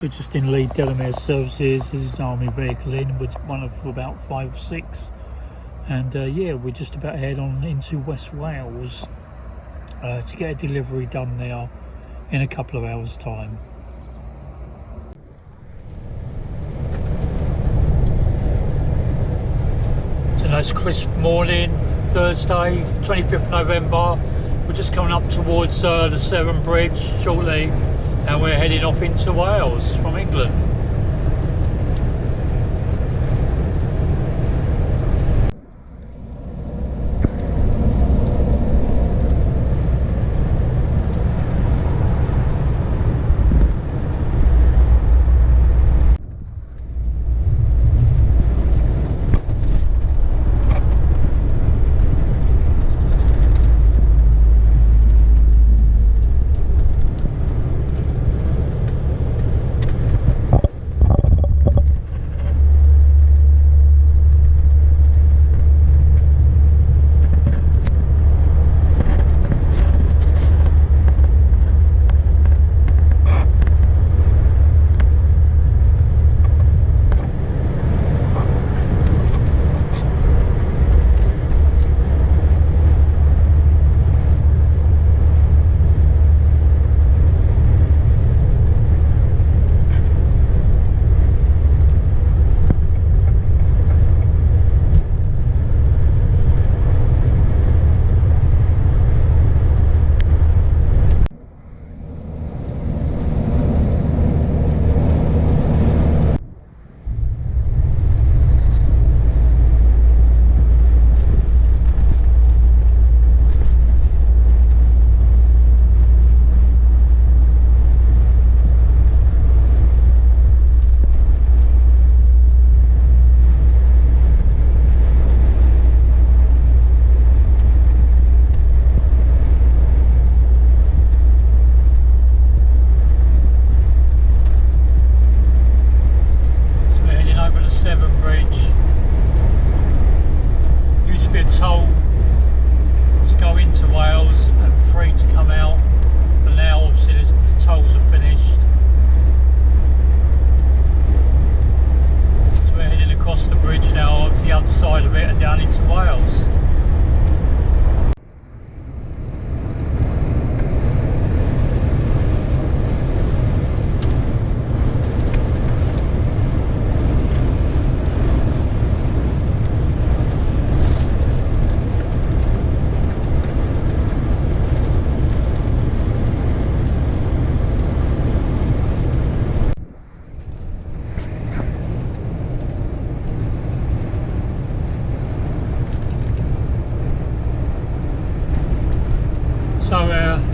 We're just in Leeds Delamere Services. This is an army vehicle in with one of about 5 or 6, and yeah, we're just about to head on into West Wales to get a delivery done there in a couple of hours' time. It's a nice crisp morning, Thursday, 25th November. We're just coming up towards the Severn Bridge shortly, and we're heading off into Wales from England.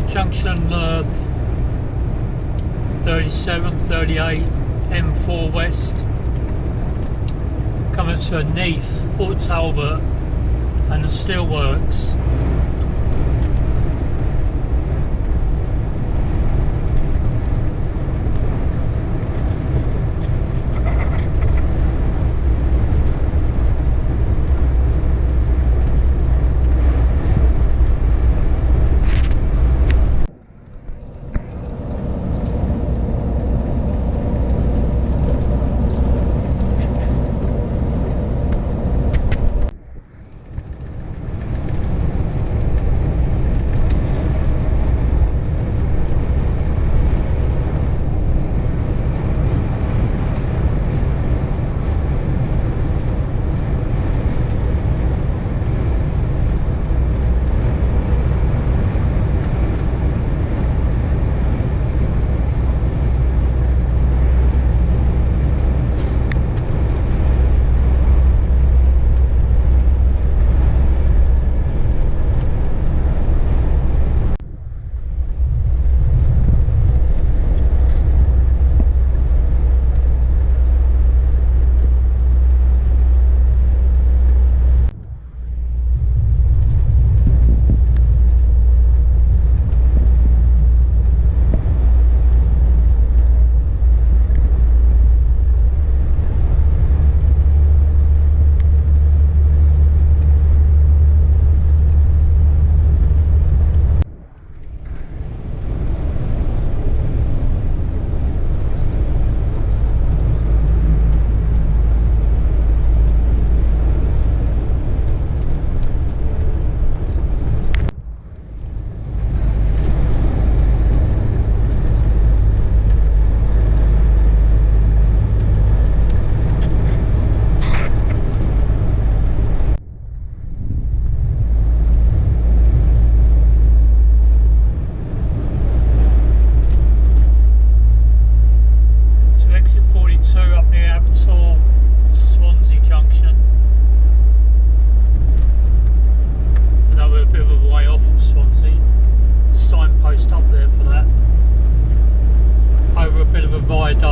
Junction 37, 38, M4 West, coming to Neath, Port Talbot and the Steelworks.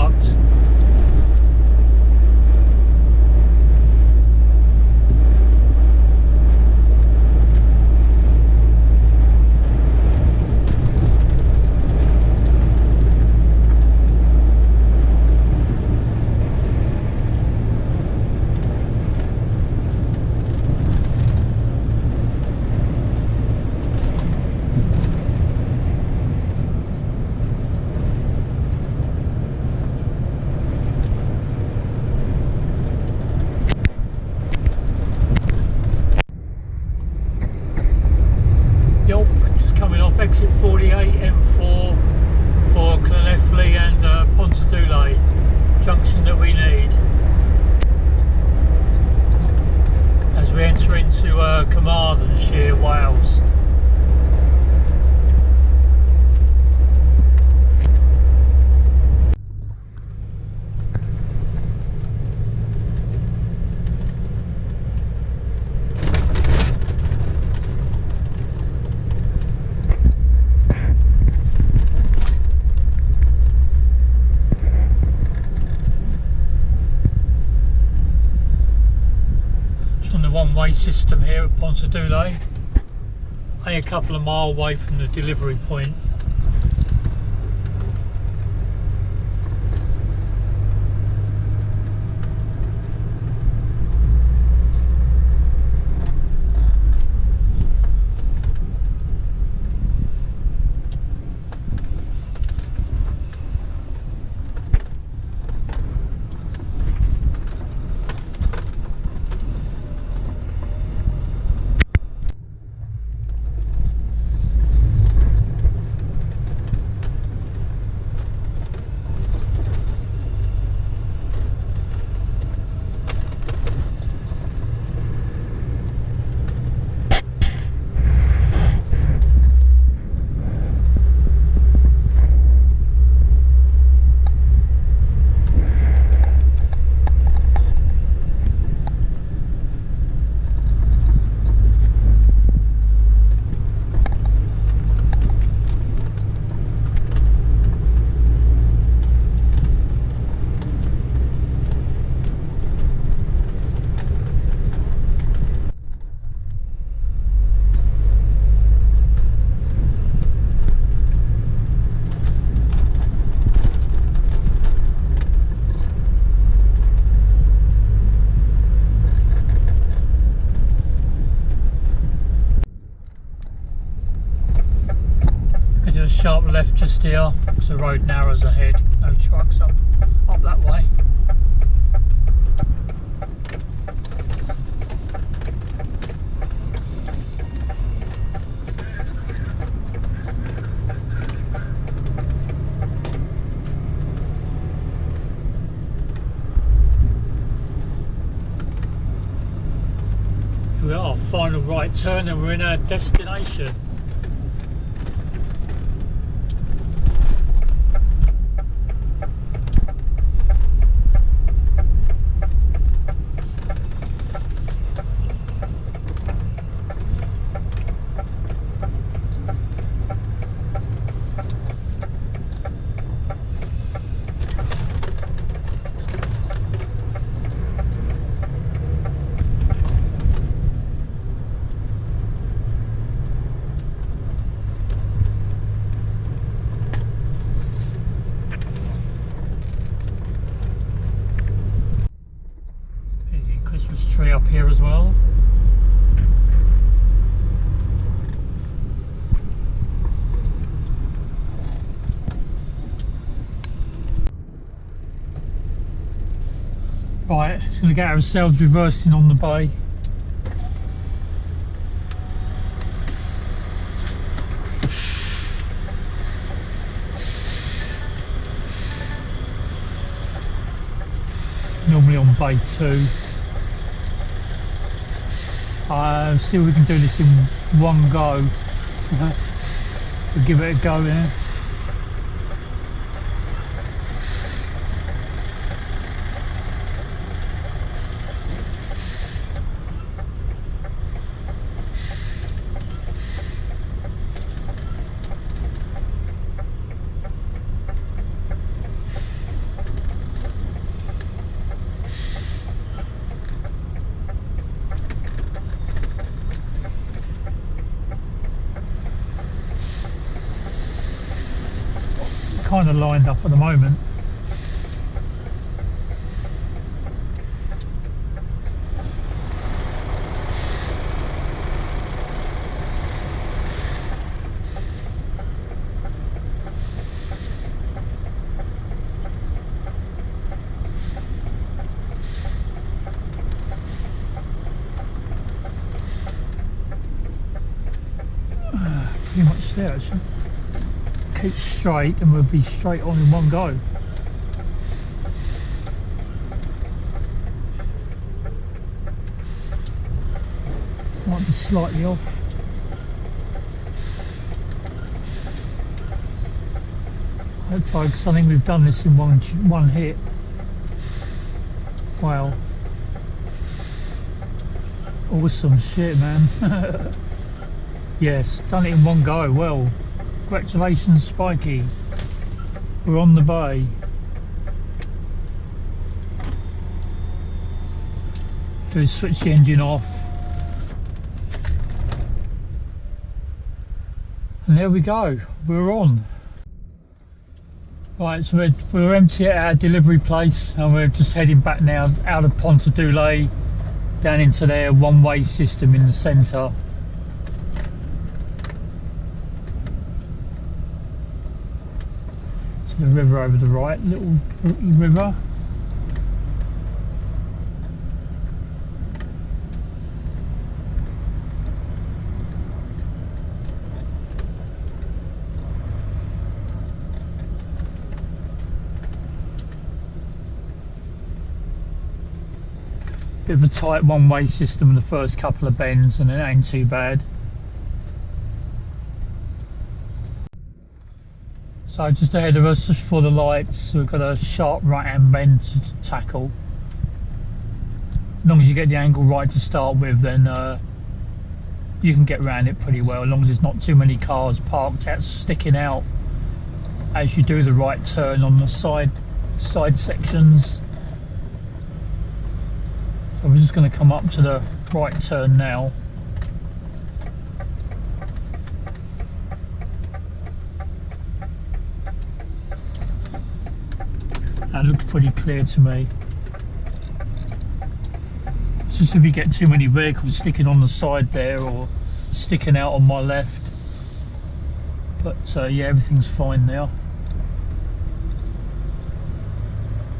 parked. Exit 48 M4 for Llanelli and Pontarddulais junction that we need as we enter into Pontarddulais, Wales. One-way system here at Pontarddulais, only a couple of miles away from the delivery point. Sharp left just here, so the road narrows ahead, no trucks up that way. Here we are, final right turn and we're in our destination. Tree up here as well. Right, just going to get ourselves reversing on the bay. Normally on bay 2. See if we can do this in one go. We'll give it a go there. kind of lined up at the moment. Pretty much there actually. Keep straight and we'll be straight on in one go. Might be slightly off. Hope folks, I think we've done this in one hit. Wow. Awesome shit, man. Yes, done it in one go. Well, congratulations, Spikey. We're on the bay. Do switch the engine off. And there we go, we're on. Right, so we're empty at our delivery place and we're just heading back now out of Pontarddulais down into their one-way system in the centre. The river over the right, little river. Bit of a tight one-way system in the first couple of bends and it ain't too bad. So just ahead of us, just before the lights, we've got a sharp right-hand bend to tackle. As long as you get the angle right to start with, then you can get around it pretty well, as long as there's not too many cars parked out sticking out as you do the right turn on the side sections. So we're just going to come up to the right turn now. That looks pretty clear to me. It's just if you get too many vehicles sticking on the side there or sticking out on my left. But yeah, everything's fine now.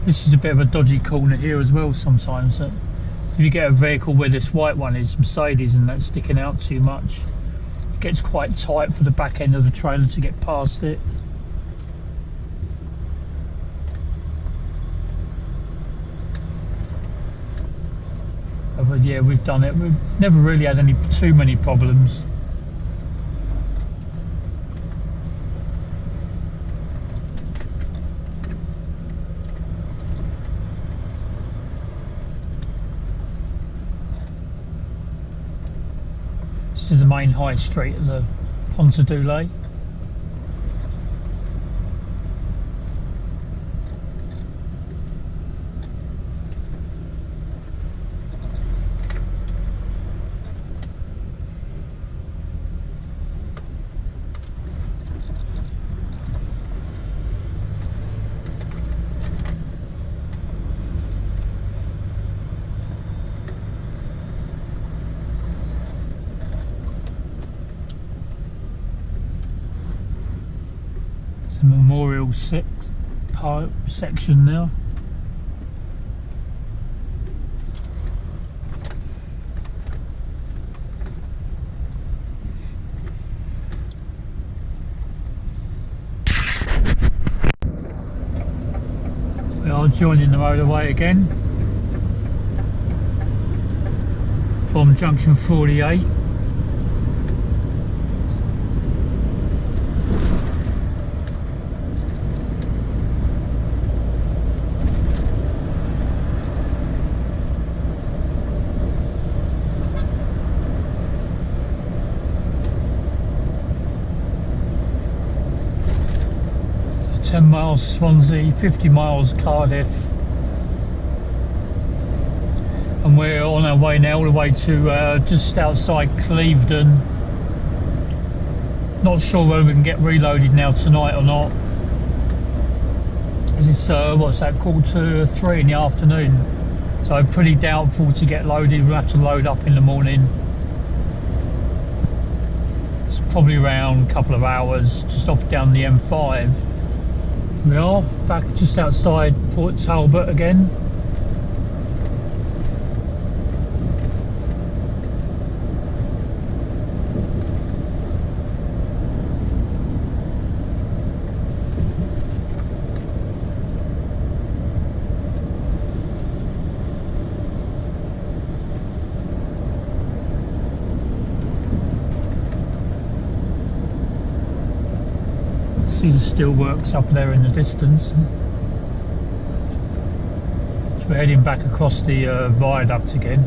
This is a bit of a dodgy corner here as well sometimes. If you get a vehicle where this white one is Mercedes and that's sticking out too much, it gets quite tight for the back end of the trailer to get past it. But yeah, we've done it. We've never really had too many problems. This is the main high street of the Pontarddulais. The Memorial section now. We are joining the motorway again from junction 48. So 10 miles Swansea, 50 miles Cardiff, and we're on our way now all the way to just outside Clevedon. Not sure whether we can get reloaded now tonight or not. It's what's that, 2:45 in the afternoon, so pretty doubtful to get loaded. We'll have to load up in the morning. It's probably around a couple of hours, just off down the M5. We are back just outside Port Talbot again. See the steelworks up there in the distance. So we're heading back across the viaduct again.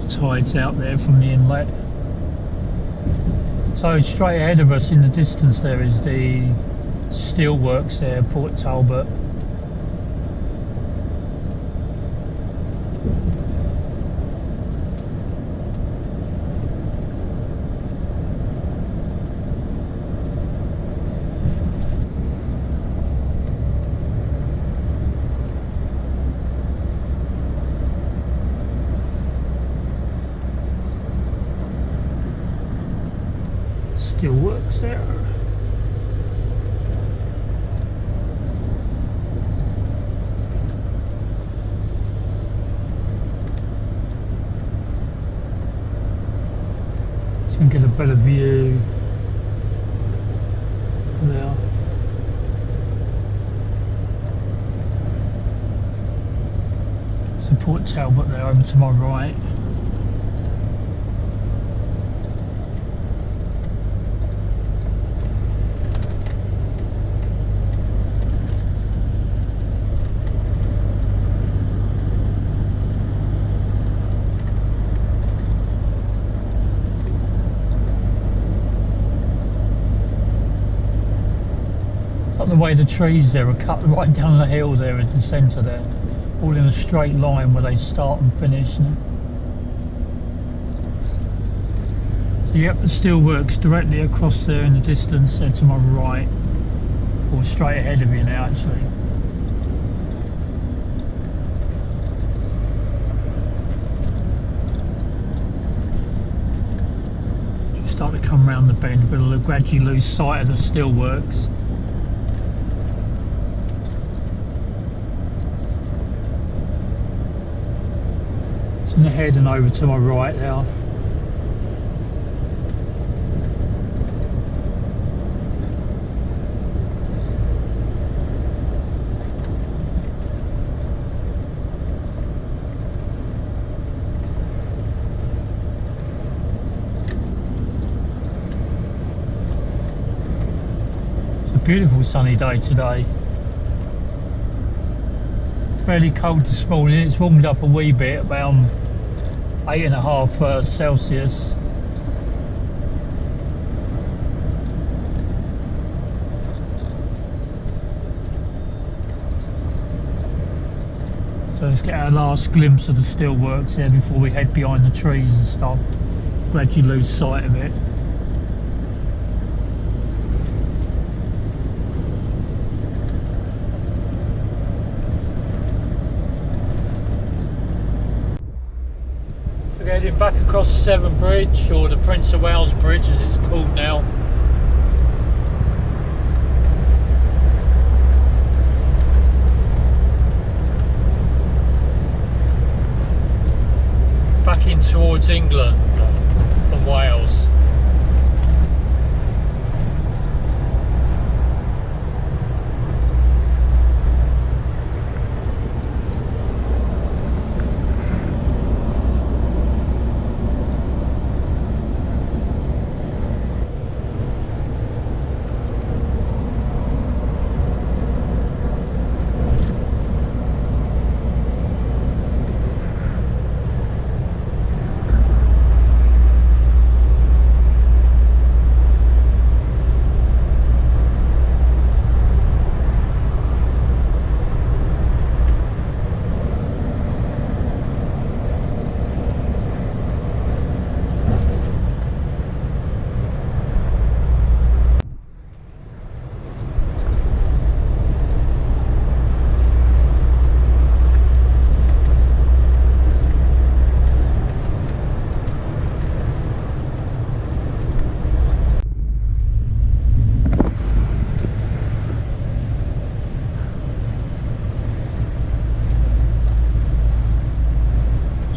The tide's out there from the inlet. So straight ahead of us in the distance there is the steelworks there, Port Talbot. Still works there. So you can get a better view there. So Port Talbot there over to my right. The way the trees there are cut right down the hill there in the centre there, all in a straight line where they start and finish. So yep, the steelworks directly across there in the distance there to my right, or straight ahead of you now actually. Just start to come round the bend, but we'll gradually lose sight of the steelworks. And heading over to my right now. It's a beautiful sunny day today. Fairly cold this morning. It's warmed up a wee bit, about 8.5 Celsius. So let's get our last glimpse of the steelworks there before we head behind the trees and start gradually lose sight of it. Heading back across Severn Bridge, or the Prince of Wales Bridge as it's called now. Back in towards England from Wales.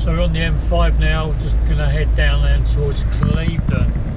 So we're on the M5 now, just going to head down there towards Clevedon.